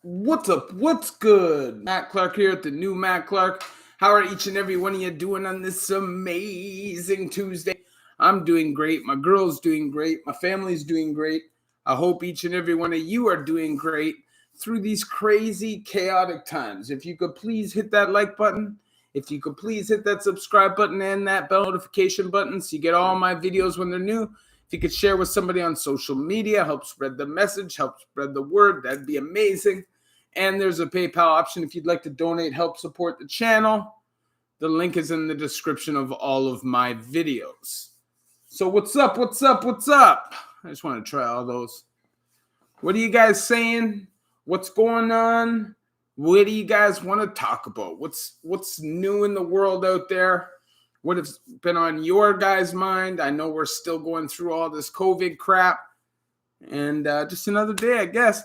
What's up? What's good? Matt Clark here at the new Matt Clark. How are each and every one of you doing on this amazing Tuesday? I'm doing great. My girl's doing great. My family's doing great. I hope each and every one of you are doing great through these crazy, chaotic times. If you could please hit that like button. If you could please hit that subscribe button and that bell notification button so you get all my videos when they're new. If you could share with somebody on social media, help spread the message, help spread the word, that'd be amazing. And there's a PayPal option if you'd like to donate, help support the channel. The link is in the description of all of my videos. So what's up? What's up? What's up? I just want to try all those. What are you guys saying? What's going on? What do you guys want to talk about? What's new in the world out there? What has been on your guys' mind? I know we're still going through all this COVID crap. And just another day, I guess.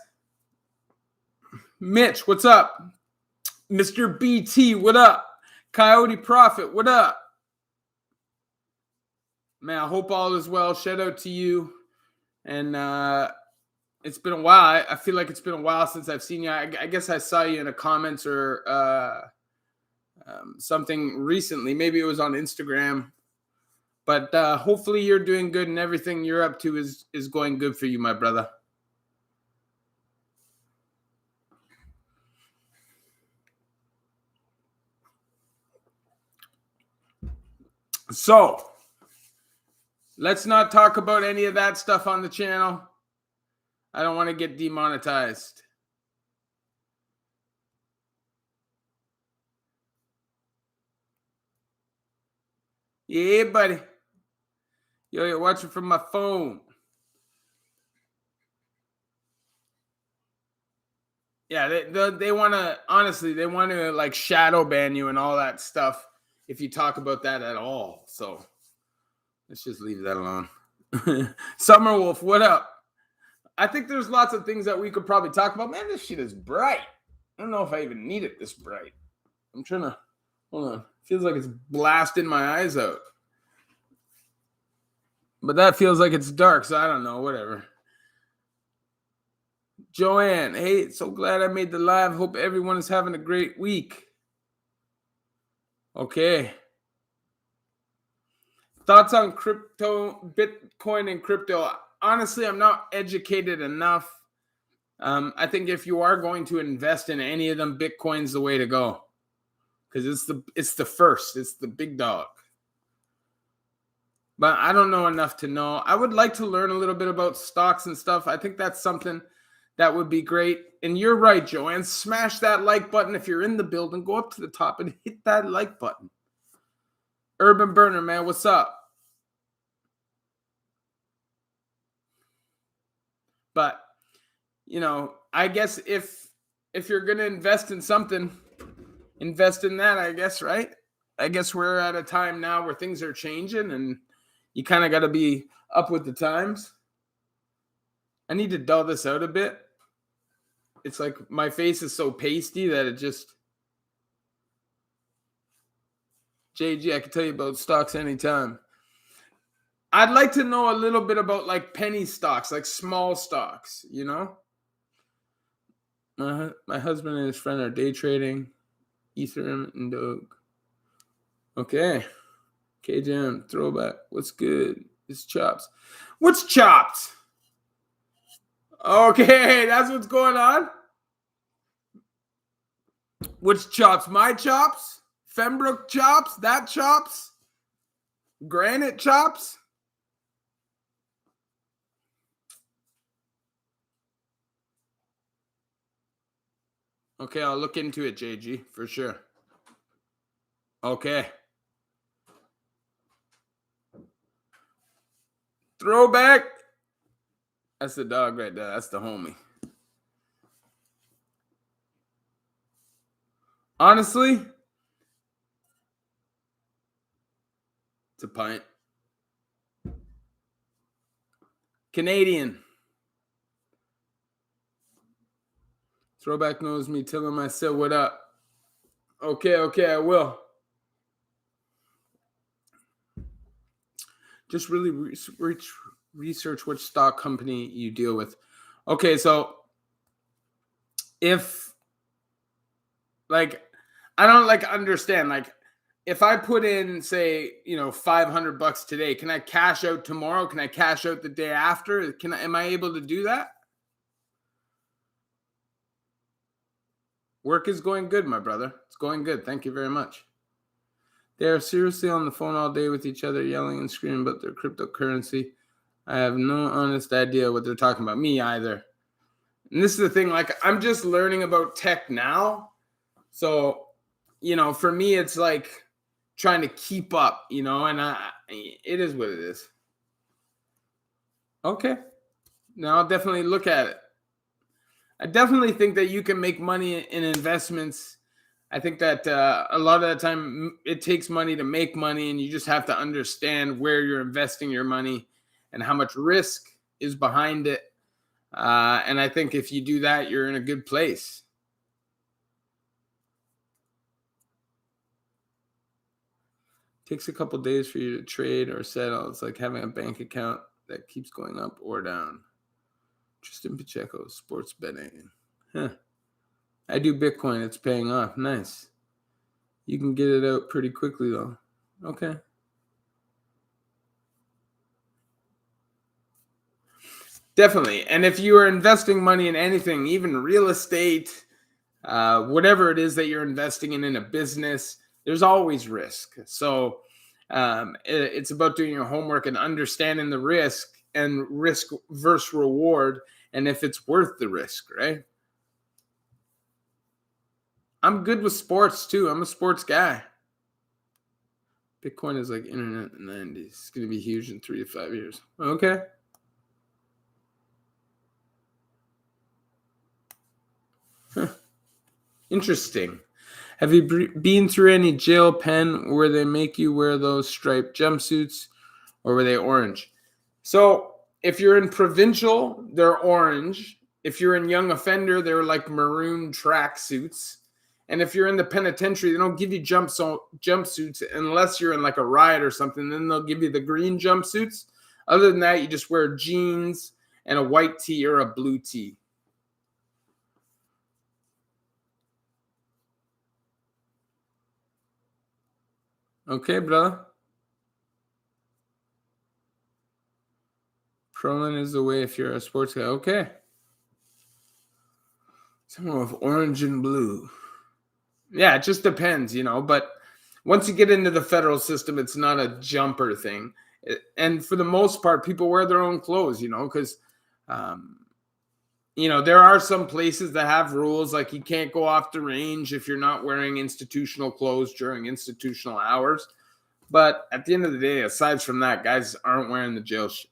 Mitch, what's up? Mr. BT, what up? Coyote Prophet, what up? Man, I hope all is well. Shout out to you. And it's been a while. I feel like it's been a while since I've seen you. I guess I saw you in the comments or something recently. Maybe it was on Instagram. But hopefully you're doing good and everything you're up to is going good for you, my brother. So, let's not talk about any of that stuff on the channel. I don't want to get demonetized. Yeah, buddy. Yo, you're watching from my phone. Yeah, they want to, honestly, they want to like shadow ban you and all that stuff if you talk about that at all. So let's just leave that alone. Summer Wolf, what up? I think there's lots of things that we could probably talk about. Man, this shit is bright. I don't know if I even need it this bright. I'm trying to, hold on. Feels like it's blasting my eyes out. But that feels like it's dark, so I don't know, whatever. Joanne, hey, so glad I made the live. Hope everyone is having a great week. Okay. Thoughts on crypto, Bitcoin and crypto? Honestly, I'm not educated enough. I think if you are going to invest in any of them, Bitcoin's the way to go. Because it's the first. It's the big dog. But I don't know enough to know. I would like to learn a little bit about stocks and stuff. I think that's something that would be great. And you're right, Joanne. Smash that like button if you're in the building. Go up to the top and hit that like button. Urban Burner, man, what's up? But, you know, I guess if you're going to invest in something, invest in that, I guess, right? I guess we're at a time now where things are changing and you kind of got to be up with the times. I need to dull this out a bit. It's like my face is so pasty that it just... JG, I can tell you about stocks anytime. I'd like to know a little bit about like penny stocks, like small stocks, you know? My husband and his friend are day trading Ethereum and Doge. Okay. KJM, throwback. What's good? It's Chops. What's Chops? Okay, that's what's going on. Which Chops? My Chops? Fembrook Chops? That Chops? Granite Chops? Okay, I'll look into it, JG, for sure. Okay. Throwback. That's the dog right there. That's the homie. Honestly, it's a pint. Canadian. Throwback knows me. Tell him I said what up. Okay, I will. Just really research which stock company you deal with. Okay, so if like I don't like understand like if I put in say, $500 today, can I cash out tomorrow? Can I cash out the day after? Am I able to do that? Work is going good, my brother. It's going good. Thank you very much. They are seriously on the phone all day with each other, yelling and screaming about their cryptocurrency. I have no honest idea what they're talking about. Me either. And this is the thing, like, I'm just learning about tech now. So, for me, it's like trying to keep up, and it is what it is. Okay. Now I'll definitely look at it. I definitely think that you can make money in investments. I think that a lot of the time it takes money to make money, and you just have to understand where you're investing your money and how much risk is behind it. And I think if you do that, you're in a good place. Takes a couple days for you to trade or settle. It's like having a bank account that keeps going up or down. Tristan Pacheco, sports betting. Huh. I do Bitcoin. It's paying off. Nice. You can get it out pretty quickly, though. Okay. Definitely. And if you are investing money in anything, even real estate, whatever it is that you're investing in a business, there's always risk. So it's about doing your homework and understanding the risk and risk versus reward, and if it's worth the risk, right? I'm good with sports too. I'm a sports guy. Bitcoin is like internet in the 90s. It's going to be huge in 3 to 5 years. Okay. Huh. Interesting. Have you been through any jail pen where they make you wear those striped jumpsuits, or were they orange? So if you're in provincial, they're orange. If you're in young offender, they're like maroon track suits. And if you're in the penitentiary, they don't give you jumpsuits unless you're in like a riot or something. Then they'll give you the green jumpsuits. Other than that, you just wear jeans and a white tee or a blue tee. Okay, brother. Prolin is the way if you're a sports guy. Okay. Someone with orange and blue. Yeah, it just depends, but once you get into the federal system, it's not a jumper thing. And for the most part, people wear their own clothes, because, there are some places that have rules, like you can't go off the range if you're not wearing institutional clothes during institutional hours. But at the end of the day, aside from that, guys aren't wearing the jail shit.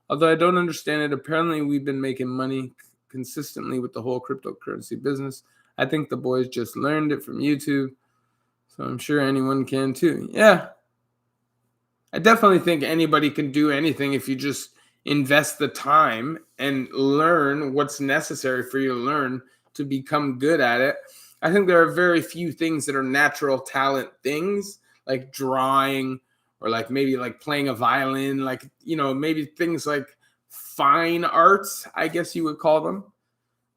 Although I don't understand it, apparently we've been making money consistently with the whole cryptocurrency business. I think the boys just learned it from YouTube, so I'm sure anyone can too. Yeah. I definitely think anybody can do anything if you just invest the time and learn what's necessary for you to learn to become good at it. I think there are very few things that are natural talent things, like drawing or like maybe like playing a violin, like, maybe things like fine arts, I guess you would call them.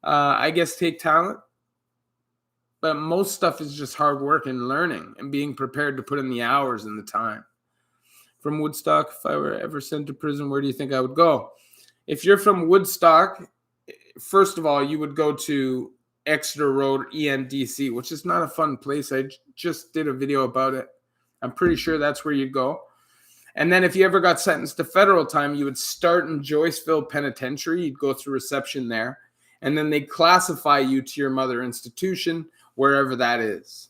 I guess take talent. But most stuff is just hard work and learning and being prepared to put in the hours and the time. From Woodstock, if I were ever sent to prison, where do you think I would go? If you're from Woodstock, first of all, you would go to Exeter Road, ENDC, which is not a fun place. I just did a video about it. I'm pretty sure that's where you'd go. And then if you ever got sentenced to federal time, you would start in Joyceville Penitentiary. You'd go through reception there. And then they classify you to your mother institution, wherever that is.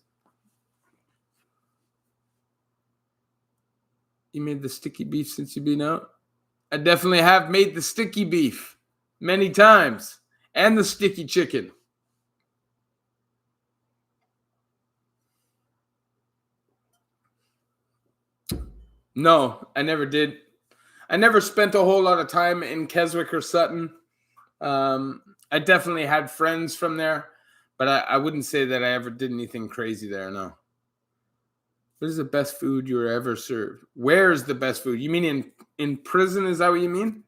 You made the sticky beef since you've been out? I definitely have made the sticky beef many times. And the sticky chicken. No, I never did. I never spent a whole lot of time in Keswick or Sutton. I definitely had friends from there, but I wouldn't say that I ever did anything crazy there, no. What is the best food you were ever served? Where is the best food? You mean in prison? Is that what you mean?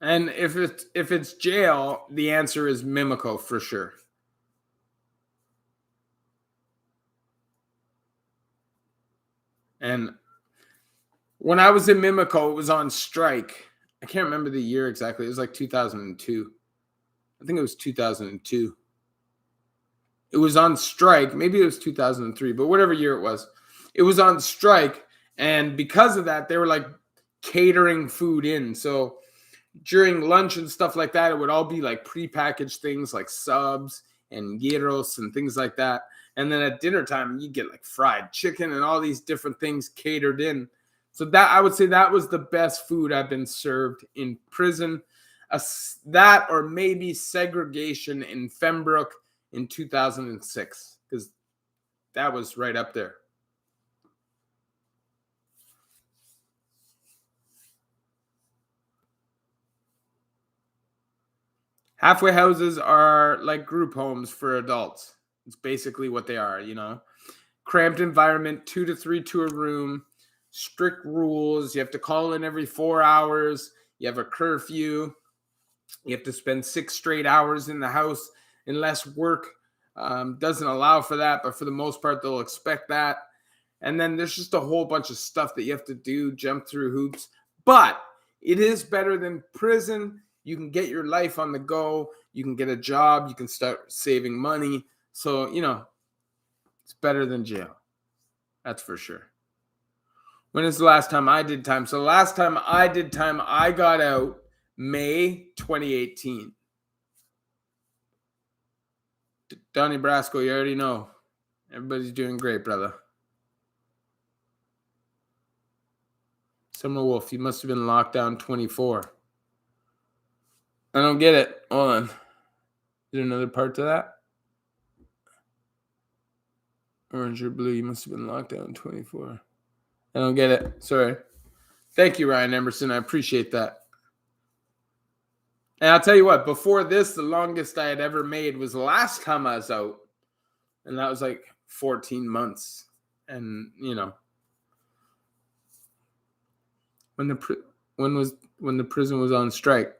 And if it's jail, the answer is Mimico for sure. And when I was in Mimico, it was on strike. I can't remember the year exactly. It was like 2002. I think it was 2002. It was on strike. Maybe it was 2003, but whatever year it was on strike. And because of that, they were like catering food in. So during lunch and stuff like that, it would all be like prepackaged things like subs and gyros and things like that. And then at dinner time, you get like fried chicken and all these different things catered in. So that I would say that was the best food I've been served in prison. That or maybe segregation in Fembrook in 2006, because that was right up there. Halfway houses are like group homes for adults. It's basically what they are, Cramped environment, 2 to 3 to a room, strict rules. You have to call in every 4 hours. You have a curfew. You have to spend 6 straight hours in the house unless work doesn't allow for that. But for the most part, they'll expect that. And then there's just a whole bunch of stuff that you have to do, jump through hoops. But it is better than prison. You can get your life on the go. You can get a job. You can start saving money. So, it's better than jail. That's for sure. When is the last time I did time? So the last time I did time, I got out May 2018. Donnie Brasco, you already know. Everybody's doing great, brother. Summer Wolf, you must have been locked down 24. I don't get it. Hold on. Is there another part to that? Orange or blue, you must have been locked down 24. I don't get it. Sorry. Thank you, Ryan Emerson. I appreciate that. And I'll tell you what, before this, the longest I had ever made was the last time I was out. And that was like 14 months. And, when the prison was on strike.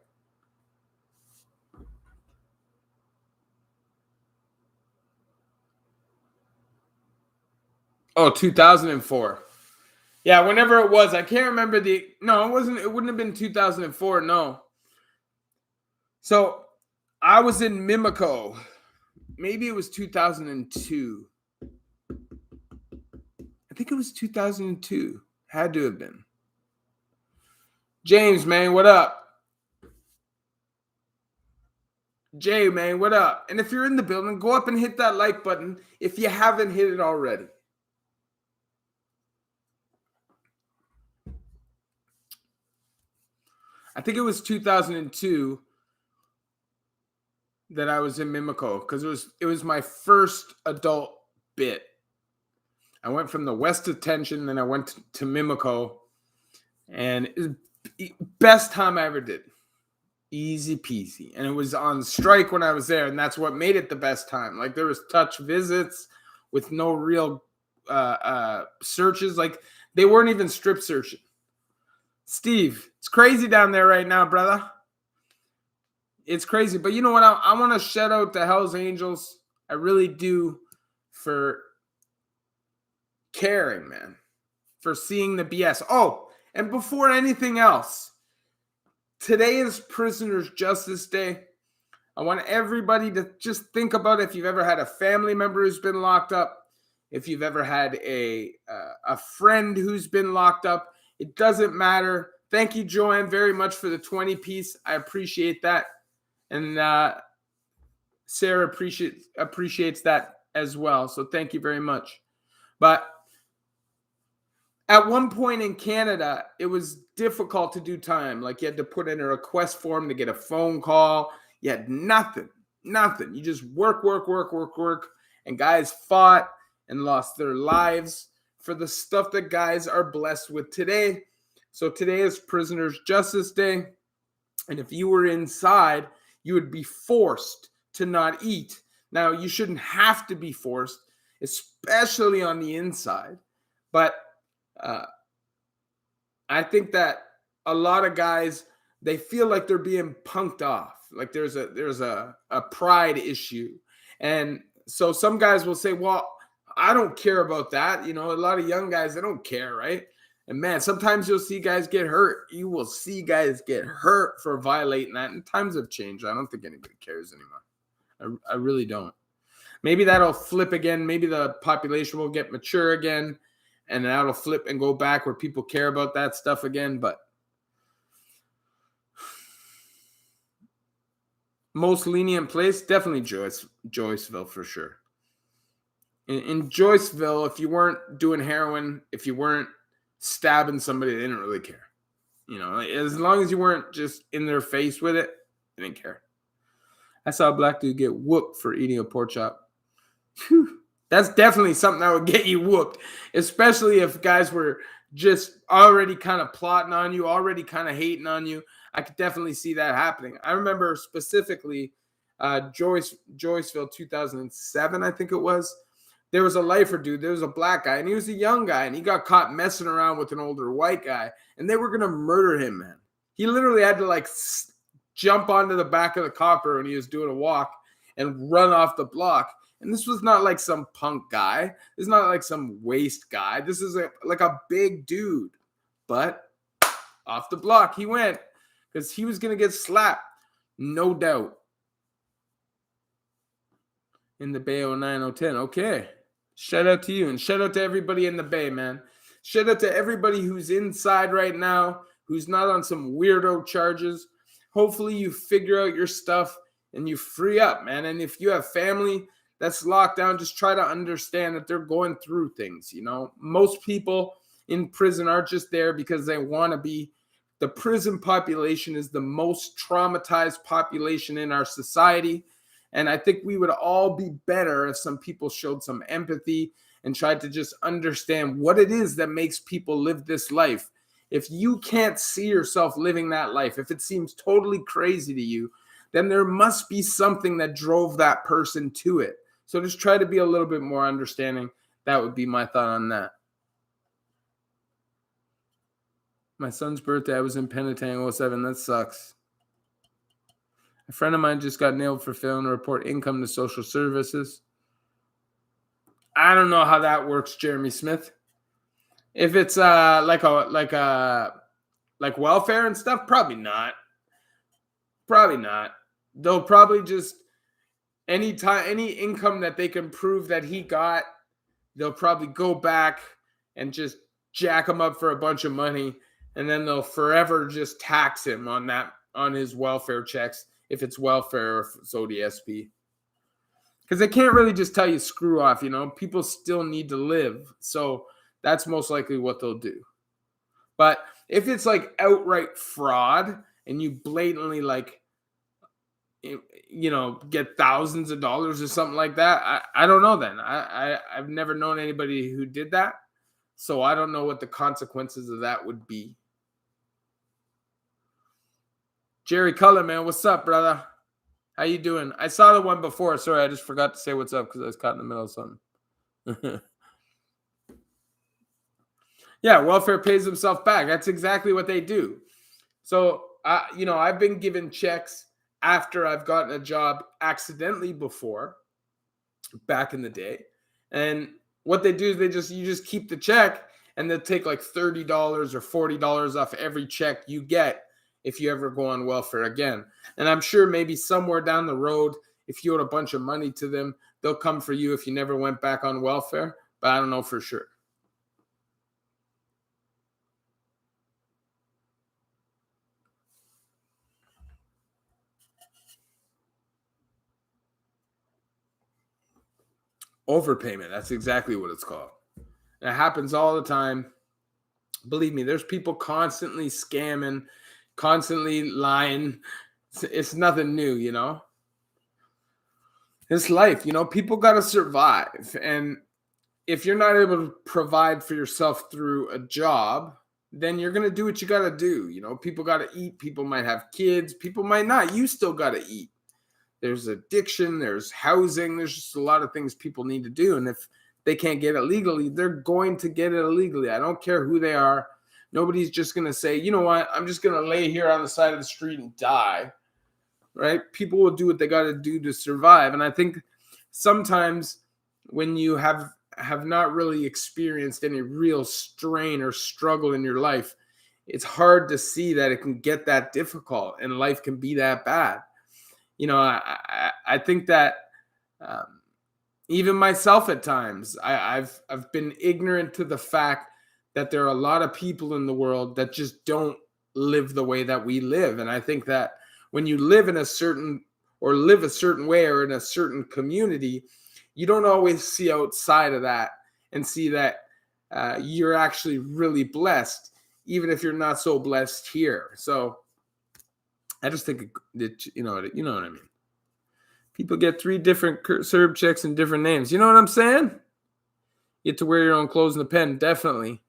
Oh, 2004. Yeah, whenever it was, I can't remember no, it wasn't, it wouldn't have been 2004, no. So I was in Mimico. Maybe it was 2002. I think it was 2002. Had to have been. James, man, what up? Jay, man, what up? And if you're in the building, go up and hit that like button if you haven't hit it already. I think it was 2002 that I was in Mimico because it was my first adult bit. I went from the West Detention, then I went to Mimico, and it was the best time I ever did. Easy peasy. And it was on strike when I was there, and that's what made it the best time. Like, there was touch visits with no real searches. Like, they weren't even strip searching. Steve, it's crazy down there right now, brother. It's crazy. But you know what? I want to shout out the Hells Angels. I really do, for caring, man. For seeing the BS. Oh, and before anything else, today is Prisoners' Justice Day. I want everybody to just think about if you've ever had a family member who's been locked up, if you've ever had a friend who's been locked up. It doesn't matter. Thank you, Joanne, very much for the 20 piece. I appreciate that. And Sarah appreciates that as well. So thank you very much. But at one point in Canada, it was difficult to do time. Like, you had to put in a request form to get a phone call. You had nothing. You just work. And guys fought and lost their lives for the stuff that guys are blessed with today. So today is Prisoners' Justice Day. And if you were inside, you would be forced to not eat. Now, you shouldn't have to be forced, especially on the inside. But I think that a lot of guys they feel like they're being punked off. Like there's a pride issue. And so some guys will say, well, I don't care about that. A lot of young guys, they don't care, right? And man, sometimes you'll see guys get hurt. You will see guys get hurt for violating that. And times have changed. I don't think anybody cares anymore. I really don't. Maybe that'll flip again. Maybe the population will get mature again, and that'll flip and go back where people care about that stuff again. But most lenient place, definitely Joyceville for sure. In Joyceville, if you weren't doing heroin, if you weren't stabbing somebody, they didn't really care. As long as you weren't just in their face with it, they didn't care. I saw a black dude get whooped for eating a pork chop. Whew. That's definitely something that would get you whooped, especially if guys were just already kind of plotting on you, already kind of hating on you. I could definitely see that happening. I remember specifically Joyceville 2007, I think it was. There was a lifer dude. There was a black guy, and he was a young guy, and he got caught messing around with an older white guy, and they were going to murder him, man. He literally had to, jump onto the back of the copper when he was doing a walk and run off the block. And this was not like some punk guy. This is not like some waste guy. This is like a big dude. But off the block he went because he was going to get slapped. No doubt. In the Bay 09, 010. Okay. Shout out to you. And shout out to everybody in the Bay, man. Shout out to everybody who's inside right now, who's not on some weirdo charges. Hopefully you figure out your stuff and you free up, man. And if you have family that's locked down, just try to understand that they're going through things. Most people in prison aren't just there because they want to be. The prison population is the most traumatized population in our society. And I think we would all be better if some people showed some empathy and tried to just understand what it is that makes people live this life. If you can't see yourself living that life, if it seems totally crazy to you, then there must be something that drove that person to it. So just try to be a little bit more understanding. That would be my thought on that. My son's birthday, I was in Penitang 07. That sucks. A friend of mine just got nailed for failing to report income to social services. I don't know how that works, Jeremy Smith. If it's like welfare and stuff, probably not. Probably not. They'll probably just any income that they can prove that he got, they'll probably go back and just jack him up for a bunch of money, and then they'll forever just tax him on his welfare checks if it's welfare or if it's ODSP. Because they can't really just tell you screw off, People still need to live. So that's most likely what they'll do. But if it's like outright fraud and you blatantly get thousands of dollars or something like that, I don't know then. I've never known anybody who did that. So I don't know what the consequences of that would be. Jerry Cullen, man, what's up, brother? How you doing? I saw the one before. Sorry, I just forgot to say what's up because I was caught in the middle of something. Yeah, welfare pays himself back. That's exactly what they do. So, I've been given checks after I've gotten a job accidentally before, back in the day. And what they do is you just keep the check, and they'll take like $30 or $40 off every check you get if you ever go on welfare again. And I'm sure maybe somewhere down the road, if you owed a bunch of money to them, they'll come for you if you never went back on welfare. But I don't know for sure. Overpayment. That's exactly what it's called. It happens all the time. Believe me, there's people constantly scamming, constantly lying. It's nothing new, It's life, people got to survive. And if you're not able to provide for yourself through a job, then you're going to do what you got to do. People got to eat. People might have kids. People might not. You still got to eat. There's addiction. There's housing. There's just a lot of things people need to do. And if they can't get it legally, they're going to get it illegally. I don't care who they are. Nobody's just going to say, you know what, I'm just going to lay here on the side of the street and die, right? People will do what they got to do to survive. And I think sometimes when you have not really experienced any real strain or struggle in your life, it's hard to see that it can get that difficult and life can be that bad. I think that even myself at times, I've been ignorant to the fact that there are a lot of people in the world that just don't live the way that we live. And I think that when you live in a certain way or in a certain community, you don't always see outside of that and see that you're actually really blessed, even if you're not so blessed here. So I just think that, you know what I mean? People get 3 different Serb chicks and different names. You know what I'm saying? You get to wear your own clothes in the pen, definitely.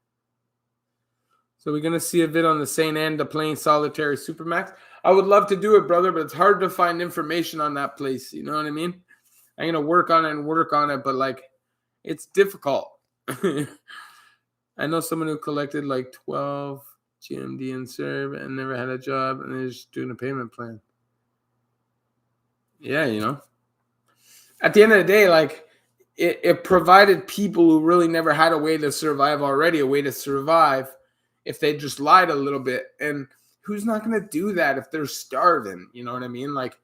So we're going to see a vid on the St. Anne playing Solitary Supermax. I would love to do it, brother, but it's hard to find information on that place. You know what I mean? I'm going to work on it, but like, it's difficult. I know someone who collected like 12 GMD in Serb and never had a job, and they're just doing a payment plan. Yeah, at the end of the day, like, it provided people who really never had a way to survive already, a way to survive if they just lied a little bit. And who's not going to do that if they're starving? You know what I mean? Like,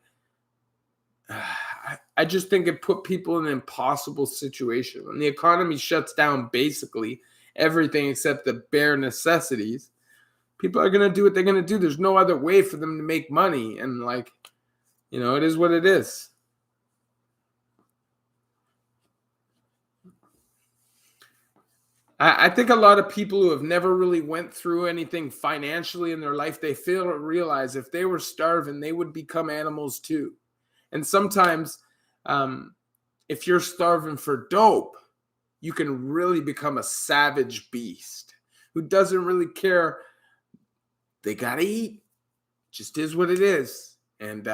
I just think it put people in an impossible situation. When the economy shuts down basically everything except the bare necessities, people are going to do what they're going to do. There's no other way for them to make money. And like, it is what it is. I think a lot of people who have never really went through anything financially in their life, they fail to realize if they were starving, they would become animals too. And sometimes if you're starving for dope, you can really become a savage beast who doesn't really care. They got to eat. Just is what it is. And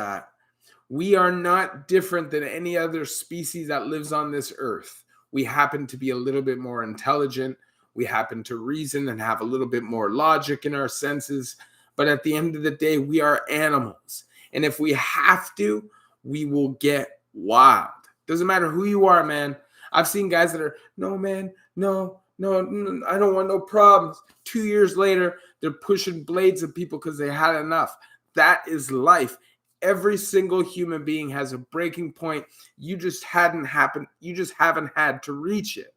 we are not different than any other species that lives on this earth. We happen to be a little bit more intelligent. We happen to reason and have a little bit more logic in our senses. But at the end of the day, we are animals. And if we have to, we will get wild. Doesn't matter who you are, man. I've seen guys that are, no, man, no, I don't want no problems. 2 years later, they're pushing blades at people because they had enough. That is life. Every single human being has a breaking point. You just haven't had to reach it.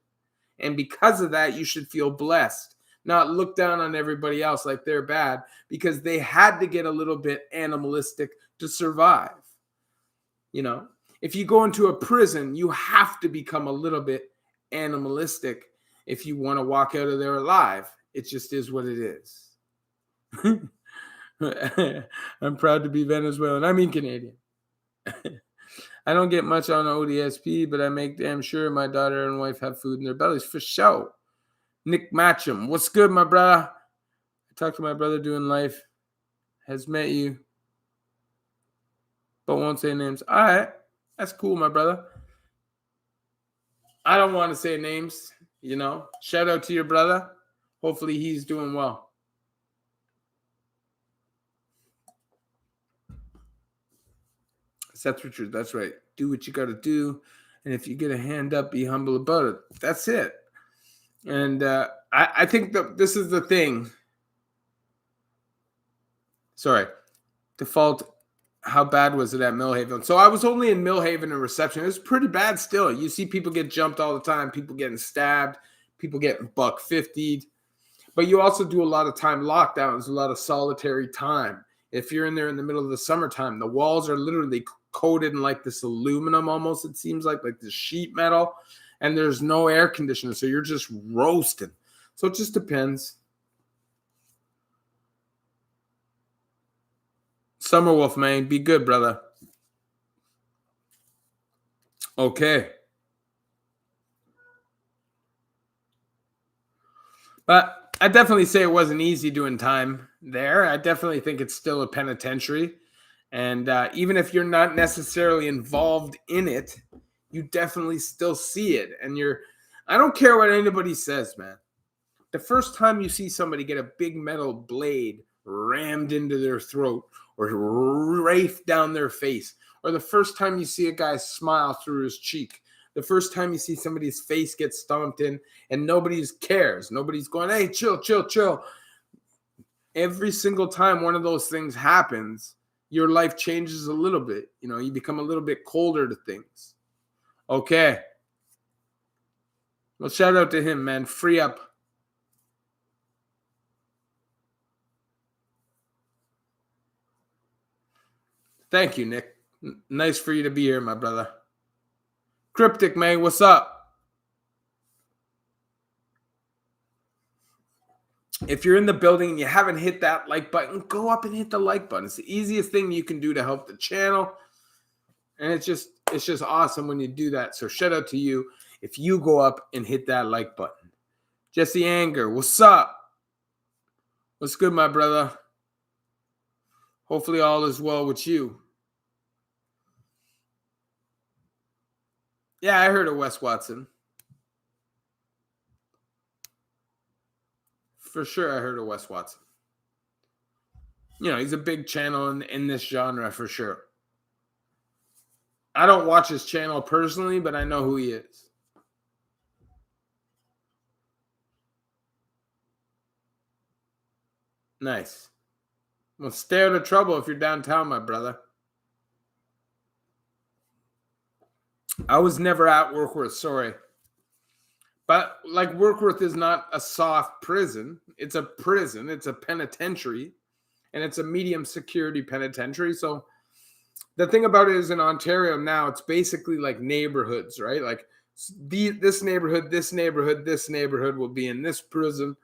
And because of that, you should feel blessed. Not look down on everybody else like they're bad because they had to get a little bit animalistic to survive. If you go into a prison, you have to become a little bit animalistic if you want to walk out of there alive. It just is what it is. I'm proud to be Venezuelan. I mean Canadian. I don't get much on ODSP, but I make damn sure my daughter and wife have food in their bellies for sure. Nick Matcham, what's good, my brother? I talked to my brother doing life. Has met you, but won't say names. All right, that's cool, my brother. I don't want to say names, Shout out to your brother. Hopefully he's doing well. Seth Richards, that's right. Do what you got to do. And if you get a hand up, be humble about it. That's it. And I think that this is the thing. Sorry. Default, how bad was it at Millhaven? So I was only in Millhaven and reception. It was pretty bad still. You see people get jumped all the time. People getting stabbed. People getting buck 50'd. But you also do a lot of time lockdowns, a lot of solitary time. If you're in there in the middle of the summertime, the walls are literally coated in like this aluminum almost, it seems like this sheet metal, and there's no air conditioner, so you're just roasting. So it just depends. Summerwolf, man, be good, brother. Okay. But I definitely say it wasn't easy doing time there. I definitely think it's still a penitentiary. And even if you're not necessarily involved in it, you definitely still see it. And I don't care what anybody says, man. The first time you see somebody get a big metal blade rammed into their throat or rafed down their face, or the first time you see a guy smile through his cheek, the first time you see somebody's face get stomped in and nobody cares, nobody's going, hey, chill, chill, chill. Every single time one of those things happens, your life changes a little bit. You become a little bit colder to things. Okay. Well, shout out to him, man. Free up. Thank you, Nick. Nice for you to be here, my brother. Cryptic, man, what's up? If you're in the building and you haven't hit that like button, go up and hit the like button. It's the easiest thing you can do to help the channel. And it's just awesome when you do that. So shout out to you if you go up and hit that like button. Jesse Anger, what's up? What's good, my brother? Hopefully all is well with you. Yeah, I heard of Wes Watson. For sure, I heard of Wes Watson. He's a big channel in this genre for sure. I don't watch his channel personally, but I know who he is. Nice. Well, stay out of trouble if you're downtown, my brother. I was never at Workworth, sorry. But like Workworth is not a soft prison. It's a prison. It's a penitentiary. And it's a medium security penitentiary. So the thing about it is in Ontario now, it's basically like neighborhoods, right? Like this neighborhood, this neighborhood, this neighborhood will be in this prison.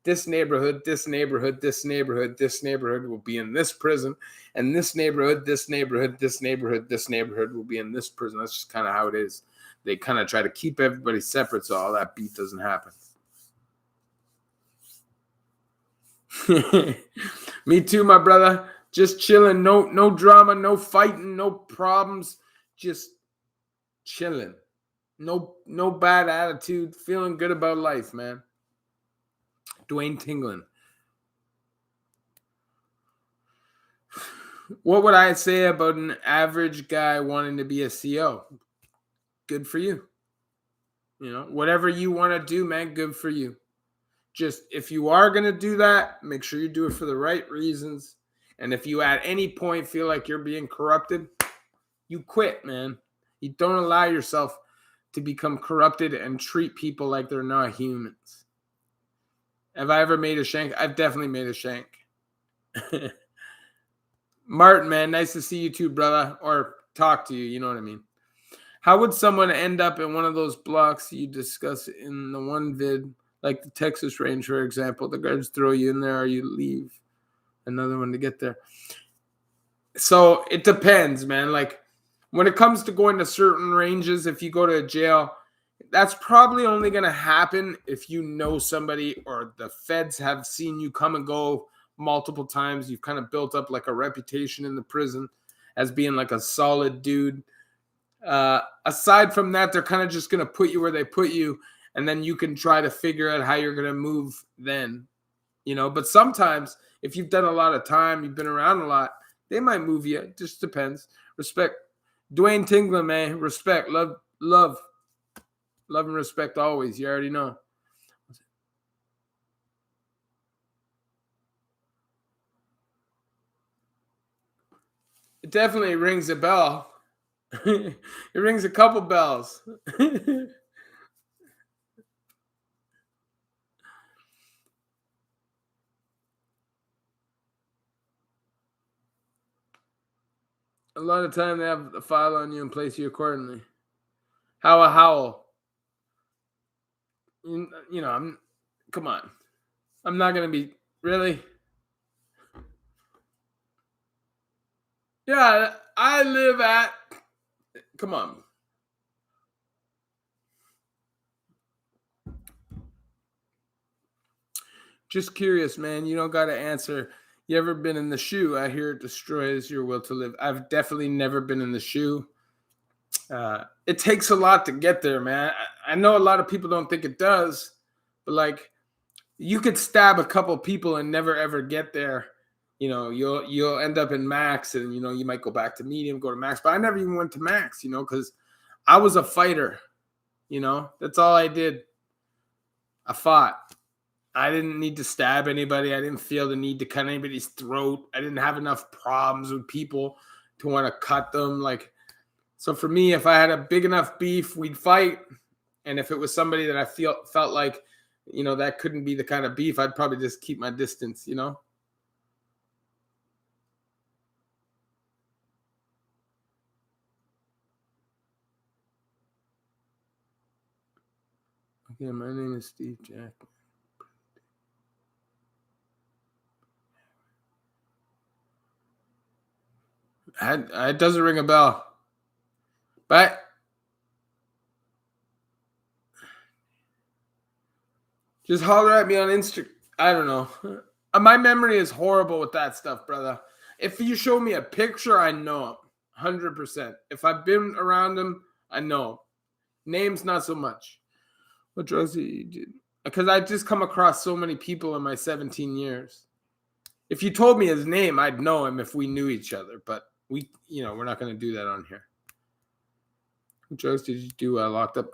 This neighborhood, this neighborhood, this neighborhood, this neighborhood will be in this prison. And this neighborhood, this neighborhood, this neighborhood, this neighborhood will be in this prison. That's just kind of how it is. They kind of try to keep everybody separate so all that beat doesn't happen. Me too, my brother. Just chilling. No drama, no fighting, no problems. Just chilling. No bad attitude. Feeling good about life, man. Dwayne Tinglin. What would I say about an average guy wanting to be a CEO? Good for you. Whatever you want to do, man, good for you. Just if you are going to do that, make sure you do it for the right reasons. And if you at any point feel like you're being corrupted, you quit, man. You don't allow yourself to become corrupted and treat people like they're not humans. Have I ever made a shank? I've definitely made a shank. Martin, man, nice to see you too, brother. Or talk to you, you know what I mean. How would someone end up in one of those blocks you discuss in the one vid, like the Texas Range, for example? The guards throw you in there or you leave another one to get there. So it depends, man. Like when it comes to going to certain ranges, if you go to a jail, that's probably only going to happen if you know somebody or the feds have seen you come and go multiple times. You've kind of built up like a reputation in the prison as being like a solid dude. Aside from that, they're kind of just going to put you where they put you, and then you can try to figure out how you're going to move then, But sometimes if you've done a lot of time, you've been around a lot, they might move you. It just depends. Respect. Dwayne Tinglin, man. Respect. Love and respect always. You already know. It definitely rings a bell. It rings a couple bells. A lot of time they have a file on you and place you accordingly. How a howl. Come on. I'm not going to be, really? Yeah, I live at, come on. Just curious, man. You don't got to answer. You ever been in the shoe? I hear it destroys your will to live. I've definitely never been in the shoe. It takes a lot to get there, man. I know a lot of people don't think it does, but like, You could stab a couple people and never ever get there. You'll end up in max, and you might go back to medium, go to max. But I never even went to max, because I was a fighter. That's all I did. I fought. I didn't need to stab anybody. I didn't feel the need to cut anybody's throat. I didn't have enough problems with people to want to cut them. So for me, if I had a big enough beef, we'd fight. And if it was somebody that I felt like, that couldn't be the kind of beef, I'd probably just keep my distance, Okay, my name is Steve Jack. It doesn't ring a bell. But just holler at me on Instagram. I don't know. My memory is horrible with that stuff, brother. If you show me a picture, I know him. 100%. If I've been around him, I know him. Names, not so much. What drugs did you do? Because I just come across so many people in my 17 years. If you told me his name, I'd know him if we knew each other. But we're not going to do that on here. What drugs did you do while locked up?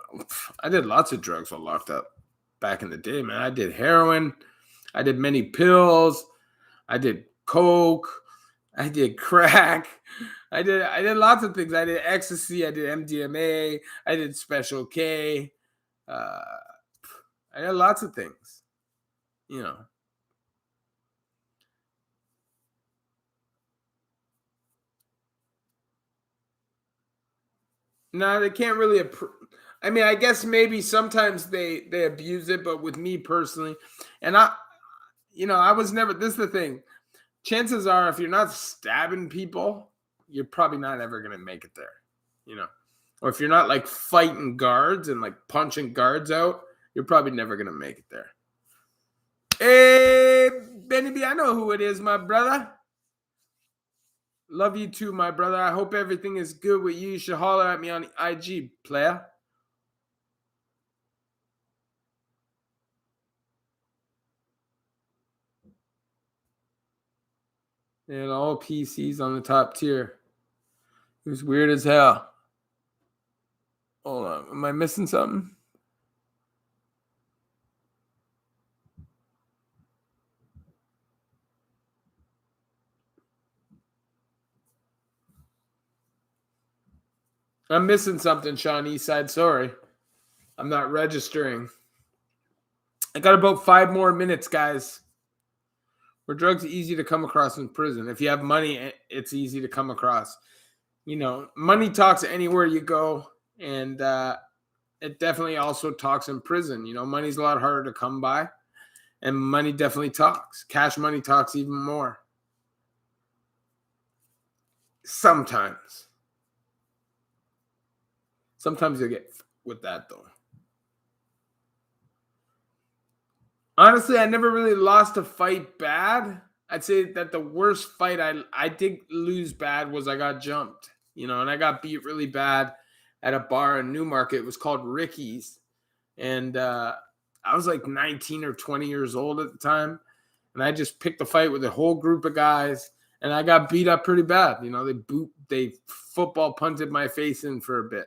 I did lots of drugs while locked up back in the day, man. I did heroin. I did many pills. I did coke. I did crack. I did lots of things. I did ecstasy. I did MDMA. I did Special K. I did lots of things. No, they can't really. I mean, I guess maybe sometimes they abuse it, but with me personally, and I was never. This is the thing. Chances are, if you're not stabbing people, you're probably not ever gonna make it there. Or if you're not like fighting guards and like punching guards out, you're probably never gonna make it there. Hey, Benny B, I know who it is, my brother. Love you too, my brother. I hope everything is good with you. You should holler at me on IG, player. And all PCs on the top tier. It was weird as hell. Hold on. Am I missing something? I'm missing something, Sean Eastside. Sorry. I'm not registering. I got about 5 more minutes, guys. Where drugs are easy to come across in prison. If you have money, it's easy to come across. Money talks anywhere you go. And it definitely also talks in prison. Money's a lot harder to come by. And money definitely talks. Cash money talks even more. Sometimes you'll get with that, though. Honestly, I never really lost a fight bad. I'd say that the worst fight I did lose bad was I got jumped, and I got beat really bad at a bar in Newmarket. It was called Ricky's. And I was like 19 or 20 years old at the time. And I just picked a fight with a whole group of guys. And I got beat up pretty bad. They football punted my face in for a bit.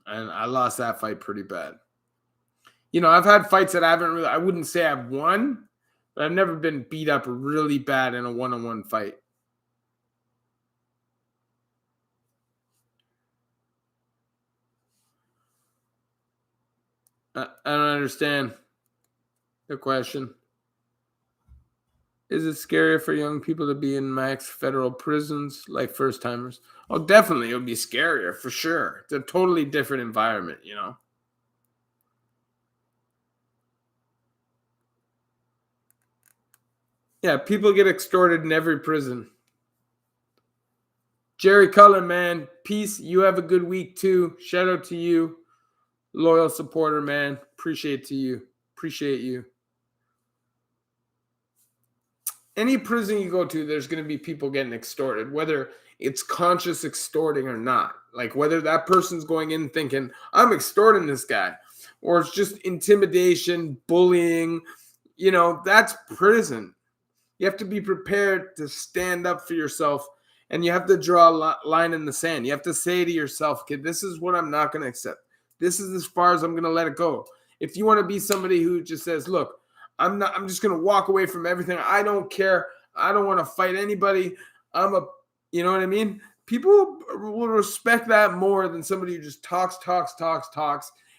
And I lost that fight pretty bad. I've had fights that I wouldn't say I've won, but I've never been beat up really bad in a one-on-one fight. I don't understand the question. Is it scarier for young people to be in max federal prisons like first timers? Oh, definitely. It would be scarier for sure. It's a totally different environment, Yeah, people get extorted in every prison. Jerry Cullen, man. Peace. You have a good week too. Shout out to you. Loyal supporter, man. Appreciate you. Any prison you go to, there's going to be people getting extorted, whether it's conscious extorting or not. Like whether that person's going in thinking, I'm extorting this guy, or it's just intimidation, bullying, that's prison. You have to be prepared to stand up for yourself, and you have to draw a line in the sand. You have to say to yourself, kid, this is what I'm not going to accept. This is as far as I'm going to let it go. If you want to be somebody who just says, look, I'm just going to walk away from everything. I don't care. I don't want to fight anybody. You know what I mean? People will respect that more than somebody who just talks,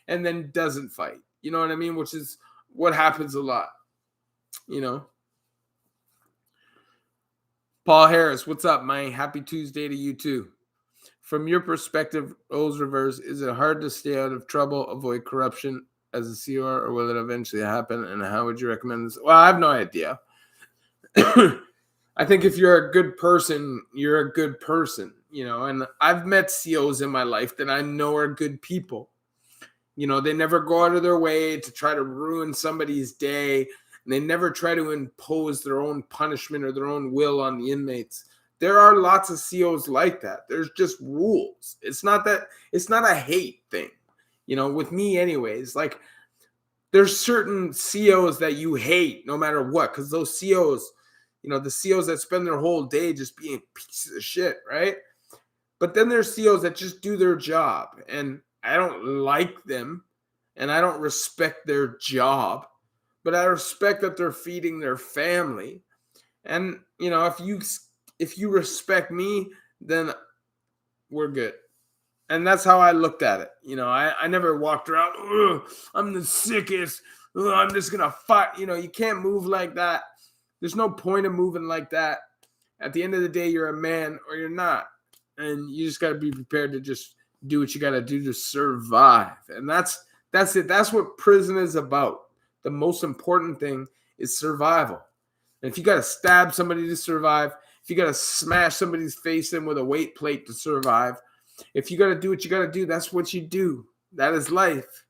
and then doesn't fight. You know what I mean? Which is what happens a lot, Paul Harris, what's up, man? Happy Tuesday to you too. From your perspective, roles reverse, is it hard to stay out of trouble, avoid corruption as a CR, or will it eventually happen? And how would you recommend this? Well, I have no idea. I think if you're a good person, you're a good person, and I've met COs in my life that I know are good people. They never go out of their way to try to ruin somebody's day. And they never try to impose their own punishment or their own will on the inmates. There are lots of COs like that. There's just rules. It's not a hate thing. With me anyways, like there's certain COs that you hate no matter what, because those COs, the COs that spend their whole day just being pieces of shit, right? But then there's COs that just do their job, and I don't like them, and I don't respect their job. But I respect that they're feeding their family. And, if you respect me, then we're good. And that's how I looked at it. I never walked around, I'm the sickest. I'm just going to fight. You can't move like that. There's no point in moving like that. At the end of the day, you're a man or you're not. And you just got to be prepared to just do what you got to do to survive. And that's it. That's what prison is about. The most important thing is survival. And if you got to stab somebody to survive, if you got to smash somebody's face in with a weight plate to survive, if you got to do what you got to do, that's what you do. That is life.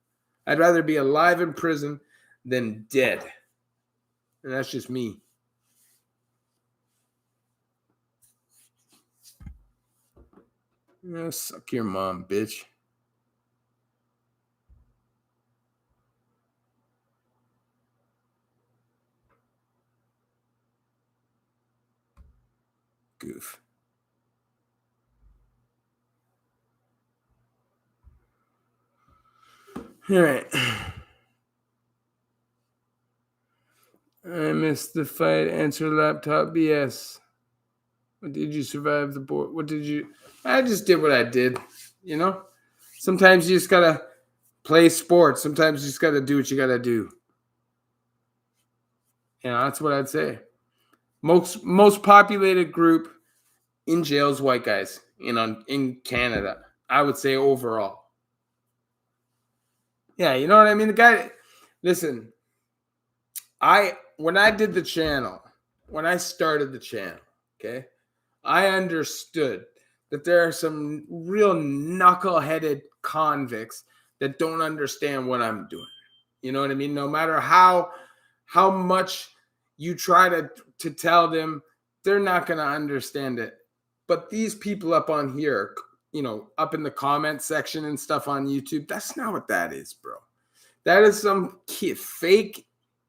I'd rather be alive in prison than dead. And that's just me. Suck your mom, bitch. Goof. All right. I missed the fight. Answer laptop BS. What did you survive the board? I just did what I did. Sometimes you just gotta play sports. Sometimes you just gotta do what you gotta do. That's what I'd say. Most populated group in jail is white guys in Canada. I would say overall. Yeah, you know what I mean? The guy, listen, when I did the channel, when I started the channel, okay, I understood that there are some real knuckleheaded convicts that don't understand what I'm doing. You know what I mean? No matter how much you try to tell them, they're not going to understand it. But these people up on here, up in the comment section and stuff on YouTube, that's not what that is, bro. That is some fake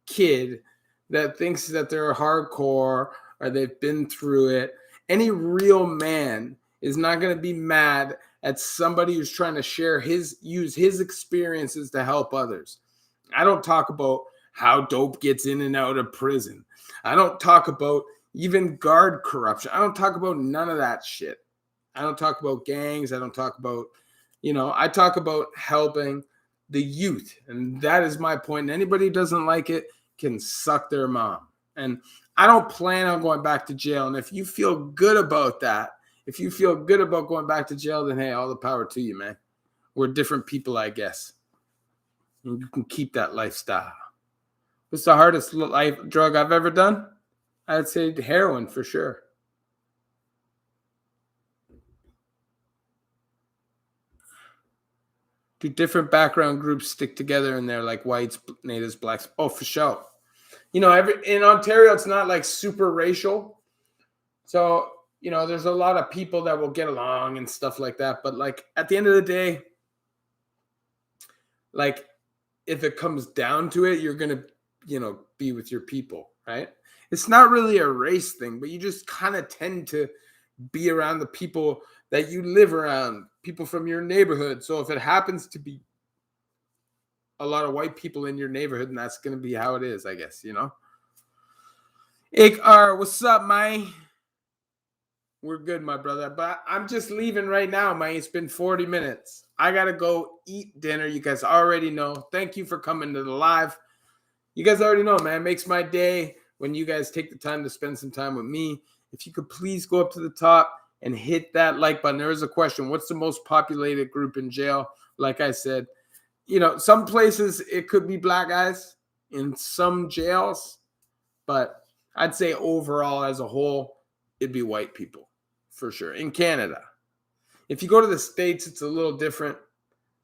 kid that thinks that they're hardcore or they've been through it. Any real man is not going to be mad at somebody who's trying to use his experiences to help others. I don't talk about how dope gets in and out of prison. I don't talk about even guard corruption. I don't talk about none of that shit. I don't talk about gangs. I don't talk about, I talk about helping the youth. And that is my point. And anybody who doesn't like it can suck their mom. And I don't plan on going back to jail. And if you feel good about that, if you feel good about going back to jail, then hey, all the power to you, man. We're different people, I guess. And you can keep that lifestyle. What's the hardest drug I've ever done? I'd say heroin for sure. Do different background groups stick together in there, like whites, natives, blacks? Oh, for sure. In Ontario, it's not like super racial. So, there's a lot of people that will get along and stuff like that. But like at the end of the day, like if it comes down to it, you're going to, be with your people, right? It's not really a race thing, but you just kind of tend to be around the people that you live around, people from your neighborhood. So if it happens to be a lot of white people in your neighborhood, and that's going to be how it is, I guess, Ikar, what's up, man? We're good, my brother. But I'm just leaving right now, man. It's been 40 minutes. I got to go eat dinner. You guys already know. Thank you for coming to the live. You guys already know, man. It makes my day when you guys take the time to spend some time with me. If you could please go up to the top and hit that like button. There is a question. What's the most populated group in jail? Like I said, some places it could be black guys in some jails, but I'd say overall as a whole, it'd be white people for sure. In Canada. If you go to the States, it's a little different.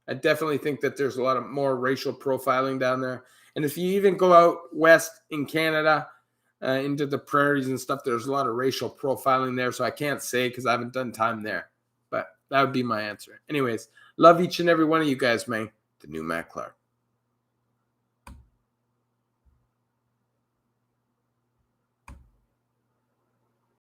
I definitely think that there's a lot of more racial profiling down there. And if you even go out west in Canada, into the prairies and stuff, there's a lot of racial profiling there. So I can't say because I haven't done time there. But that would be my answer. Anyways, love each and every one of you guys, man. The new Matt Clark.